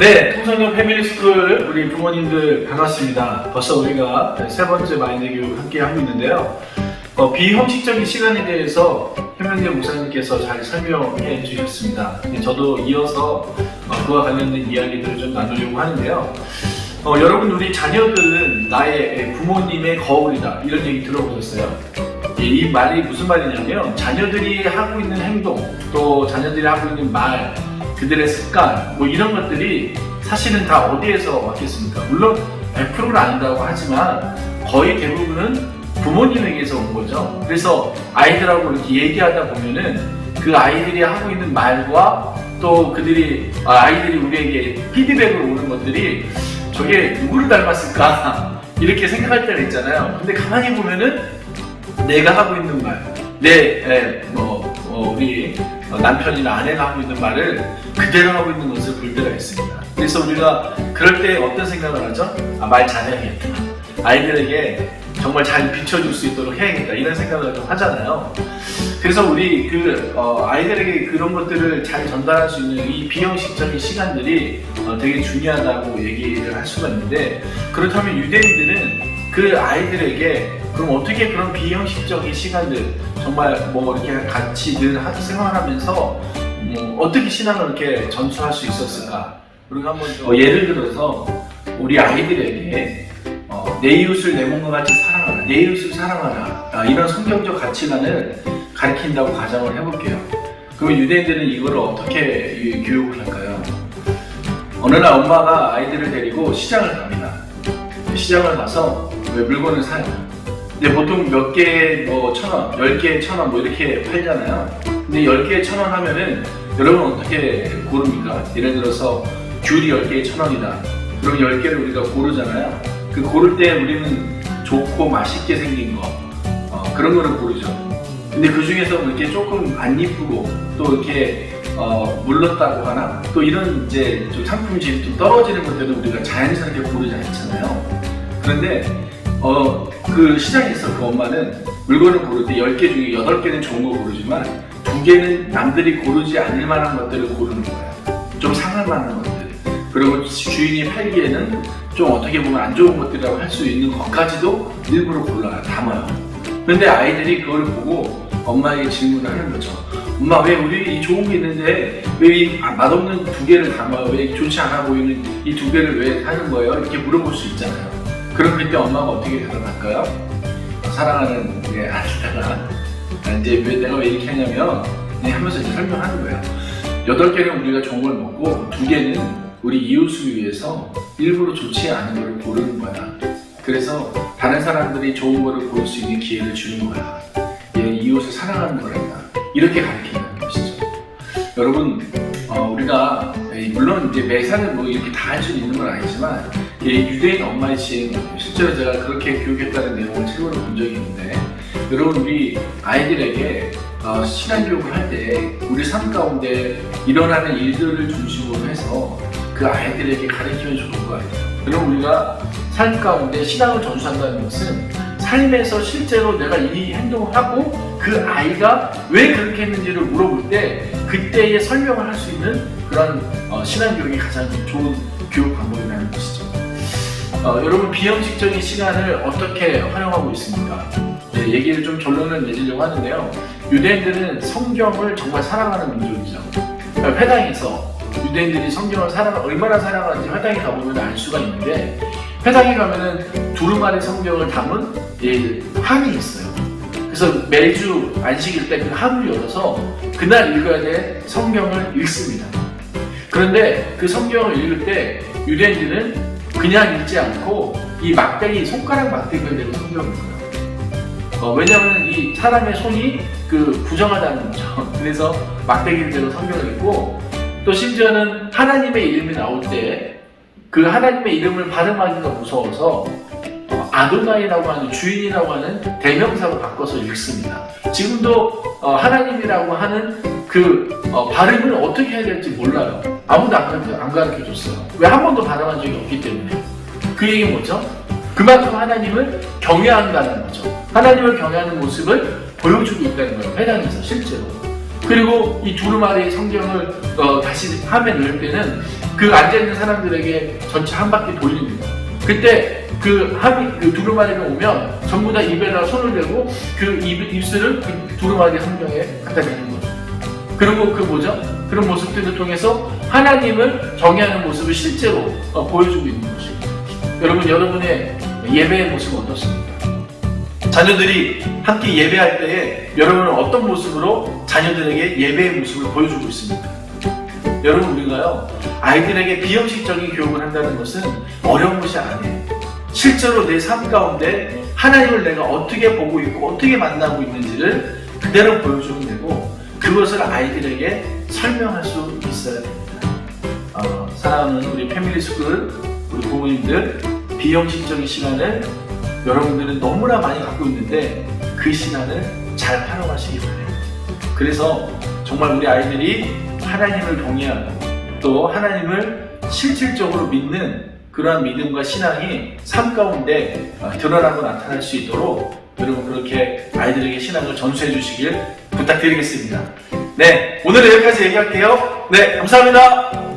네, 통성령 패밀리스쿨 우리 부모님들 반갑습니다. 벌써 우리가 세 번째 마인드 교육 함께 하고 있는데요. 비형식적인 시간에 대해서 현명재 목사님께서 잘 설명해 주셨습니다. 저도 이어서 그와 관련된 이야기들을 좀 나누려고 하는데요. 여러분, 우리 자녀들은 나의 부모님의 거울이다, 이런 얘기 들어보셨어요? 이 말이 무슨 말이냐면, 자녀들이 하고 있는 행동, 또 자녀들이 하고 있는 말, 그들의 습관, 뭐 이런 것들이 사실은 다 어디에서 왔겠습니까? 물론 100%는 아니라고 하지만 거의 대부분은 부모님에게서 온 거죠. 그래서 아이들하고 이렇게 얘기하다 보면은 그 아이들이 하고 있는 말과 또 아이들이 우리에게 피드백으로 오는 것들이 저게 누구를 닮았을까? 이렇게 생각할 때가 있잖아요. 근데 가만히 보면은 내가 하고 있는 말, 우리 남편이나 아내가 하고 있는 말을 그대로 하고 있는 것을 볼 때가 있습니다. 그래서 우리가 그럴 때 어떤 생각을 하죠? 말 잘해야겠다. 아이들에게 정말 잘 비춰줄 수 있도록 해야겠다. 이런 생각을 좀 하잖아요. 그래서 우리 아이들에게 그런 것들을 잘 전달할 수 있는 이 비형식적인 시간들이 되게 중요하다고 얘기를 할 수가 있는데, 그렇다면 유대인들은 그 아이들에게 그럼 어떻게 그런 비형식적인 시간들, 정말 이렇게 같이 늘 생활하면서 어떻게 신앙을 이렇게 전수할 수 있었을까? 우리가 한번 예를 들어서 우리 아이들에게 내 이웃을 내 몸과 같이 사랑하라, 내 이웃을 사랑하라, 이런 성경적 가치관을 가르친다고 가정을 해볼게요. 그러면 유대인들은 이걸 어떻게 교육을 할까요? 어느 날 엄마가 아이들을 데리고 시장을 갑니다. 시장을 가서 물건을 사요. 근데 보통 몇 개에 1,000원, 10개에 1,000원 이렇게 팔잖아요. 근데 10개에 1,000원 하면은 여러분 어떻게 고릅니까? 예를 들어서 귤이 10개에 1,000원이다. 그럼 10개를 우리가 고르잖아요. 그 고를 때 우리는 좋고 맛있게 생긴 거, 그런 거를 고르죠. 근데 그 중에서 이렇게 조금 안 이쁘고 또 이렇게 물렀다고 하나, 또 이런 이제 좀 상품질이 좀 떨어지는 것들은 우리가 자연스럽게 고르지 않잖아요. 그런데 그 시장에서 그 엄마는 물건을 고를 때 10개 중에 8개는 좋은 거 고르지만 2개는 남들이 고르지 않을 만한 것들을 고르는 거예요. 좀 상할 만한 것들. 그리고 주인이 팔기에는 좀 어떻게 보면 안 좋은 것들이라고 할 수 있는 것까지도 일부러 골라요, 담아요. 근데 아이들이 그걸 보고 엄마에게 질문을 하는 거죠. 엄마, 왜 우리 이 좋은 게 있는데 왜 이 맛없는 2개를 담아요? 왜 좋지 않아 보이는 이 2개를 왜 하는 거예요? 이렇게 물어볼 수 있잖아요. 그럼 그때 엄마가 어떻게 대답할까요? 사랑하는 우리 아들아, 이제 내가 왜 이렇게 하냐면 하면서 이제 설명하는 거예요. 8개는 우리가 좋은 걸 먹고 2개는 우리 이웃을 위해서 일부러 좋지 않은 걸 고르는 거야. 그래서 다른 사람들이 좋은 거를 고를 수 있는 기회를 주는 거야. 이웃을 사랑하는 거란다. 이렇게 가르치는 것이죠. 여러분, 우리가 물론 이제 매사는 이렇게 다 할 수 있는 건 아니지만 유대인 엄마의 지혜는 실제로 제가 그렇게 교육했다는 내용을 책으로 본 적이 있는데, 여러분, 우리 아이들에게 신앙교육을 할 때 우리 삶 가운데 일어나는 일들을 중심으로 해서 그 아이들에게 가르치면 좋을 것 같아요. 여러분, 우리가 삶 가운데 신앙을 전수한다는 것은 삶에서 실제로 내가 이 행동을 하고 그 아이가 왜 그렇게 했는지를 물어볼 때 그때의 설명을 할 수 있는 그런 신앙교육이 가장 좋은 교육 방법이라는 것이죠. 여러분, 비형식적인 시간을 어떻게 활용하고 있습니까? 얘기를 좀 결론을 내리려고 하는데요. 유대인들은 성경을 정말 사랑하는 민족이죠. 회당에서 유대인들이 성경을 얼마나 사랑하는지 회당에 가보면 알 수가 있는데, 회당에 가면은 두루마리 성경을 담은 함이 있어요. 그래서 매주 안식일 때 그 함을 열어서 그날 읽어야 될 성경을 읽습니다. 그런데 그 성경을 읽을 때 유대인들은 그냥 읽지 않고 이 손가락 막대기를 대고 성경을 읽어요. 왜냐하면 이 사람의 손이 부정하다는 거죠. 그래서 막대기를 대고 성경을 읽고, 또 심지어는 하나님의 이름이 나올 때 그 하나님의 이름을 발음하기가 무서워서 아도나이라고 하는, 주인이라고 하는 대명사로 바꿔서 읽습니다. 지금도 하나님이라고 하는 발음을 어떻게 해야 될지 몰라요. 아무도 안 가르쳐줬어요. 왜 한 번도 발음한 적이 없기 때문에. 그 얘기는 뭐죠? 그만큼 하나님을 경외한다는 거죠. 하나님을 경외하는 모습을 보여주고 있다는 거예요, 회당에서 실제로. 그리고 이 두루마리 성경을 다시 함에 넣을 때는 그 앉아있는 사람들에게 전체 한 바퀴 돌리는 거예요. 그때 그 두루마리가 오면 전부 다 입에다 손을 대고 그 입술을 그 두루마리 한경에 갖다 대는 거죠. 그리고 그 뭐죠? 그런 모습들을 통해서 하나님을 경외하는 모습을 실제로 보여주고 있는 것이죠. 여러분의 예배의 모습은 어떻습니까? 자녀들이 함께 예배할 때에 여러분은 어떤 모습으로 자녀들에게 예배의 모습을 보여주고 있습니까? 여러분, 우리가요, 아이들에게 비형식적인 교육을 한다는 것은 어려운 것이 아니에요. 실제로 내 삶 가운데 하나님을 내가 어떻게 보고 있고 어떻게 만나고 있는지를 그대로 보여주면 되고, 그것을 아이들에게 설명할 수 있어야 됩니다. 사랑하는 우리 패밀리스쿨, 우리 부모님들, 비형식적인 시간을 여러분들은 너무나 많이 갖고 있는데 그 시간을 잘 활용하시기 바랍니다. 그래서 정말 우리 아이들이 하나님을 경외하고 또 하나님을 실질적으로 믿는 그러한 믿음과 신앙이 삶 가운데 드러나고 나타날 수 있도록 여러분 그렇게 아이들에게 신앙을 전수해 주시길 부탁드리겠습니다. 네, 오늘은 여기까지 얘기할게요. 네, 감사합니다.